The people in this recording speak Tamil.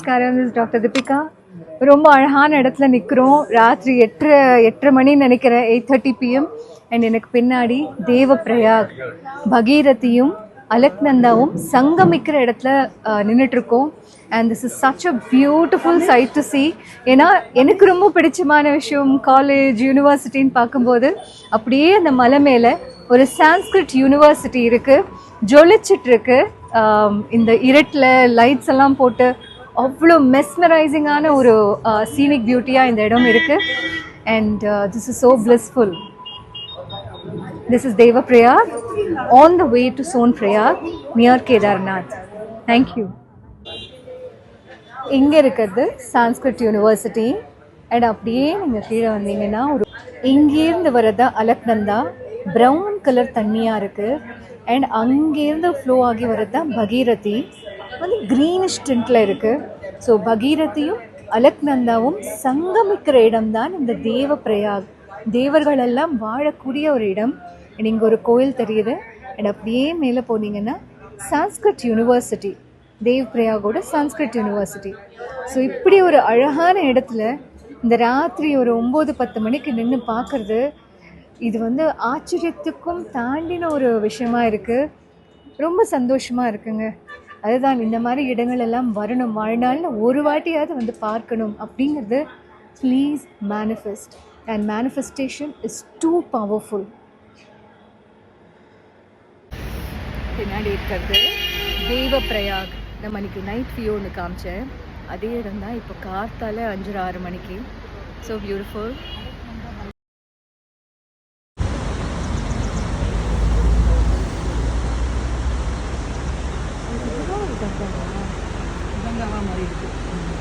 நமஸ்காரம். This doctor Deepika. ரொம்ப அழகான இடத்துல நிற்கிறோம். ராத்திரி 8:30 மணின்னு நினைக்கிறேன், 8:30 PM. அண்ட் எனக்கு பின்னாடி தேவ பிரயாக் பகீரதியும் அலக்நந்தாவும் சங்கமிக்கிற இடத்துல நின்றுட்டுருக்கோம். And this is such a beautiful sight to see. ஏன்னா எனக்கு ரொம்ப பிடிச்சமான விஷயம் காலேஜ் யூனிவர்சிட்டின்னு பார்க்கும்போது அப்படியே அந்த மலை மேலே ஒரு சான்ஸ்கிரிட் யூனிவர்சிட்டி இருக்குது, ஜொலிச்சிட்ருக்கு. இந்த இருட்டில் லைட்ஸ் எல்லாம் போட்டு அவ்வளோ மெஸ்மரைசிங்கான ஒரு சீனிக் பியூட்டியாக இந்த இடம் இருக்குது. And this is so blissful. This is Deva Prayag on the way to Son Prayag near Kedarnath. Thank you. இங்கே இருக்கிறது சான்ஸ்கிரிட் யூனிவர்சிட்டி. அண்ட் அப்படியே நீங்கள் கீழே வந்தீங்கன்னா ஒரு இங்கேருந்து வரதா அலக்நந்தா ப்ரௌன் கலர் தண்ணியாக இருக்குது. அண்ட் அங்கேருந்து ஃப்ளோ ஆகி வரதா பகீரதி வந்து க்ரீனிஷ் டிண்டில் இருக்குது. ஸோ பகீரதியும் அலக்நந்தாவும் சங்கமிக்கிற இடம்தான் இந்த தேவ பிரயாக். தேவர்கள் எல்லாம் வாழக்கூடிய ஒரு இடம். அண்ட் இங்கே ஒரு கோயில் தெரியுது. அண்ட் அப்படியே மேலே போனீங்கன்னா சான்ஸ்கிரிட் யூனிவர்சிட்டி, தேவ் பிரயாகோட சான்ஸ்கிரிட் யூனிவர்சிட்டி. ஸோ இப்படி ஒரு அழகான இடத்துல இந்த ராத்திரி ஒரு 9-10 மணிக்கு நின்று பார்க்குறது, இது வந்து ஆச்சரியத்துக்கும் தாண்டின ஒரு விஷயமா இருக்குது. ரொம்ப சந்தோஷமாக இருக்குங்க. அதுதான் இந்த மாதிரி இடங்கள் எல்லாம் வரணும், வாழ்நாளில் ஒரு வாட்டியாவது வந்து பார்க்கணும் அப்படிங்கிறது. Please manifest, and manifestation is too powerful. பின்னாடி இருக்கிறது தேவ பிரயாக். நம்ம அன்றைக்கி நைட் வியூ ஒன்று காமிச்சேன், அதே இடம் தான் இப்போ கார்த்தால 5-6 மணிக்கு. So beautiful. மாதிரி இருக்குது.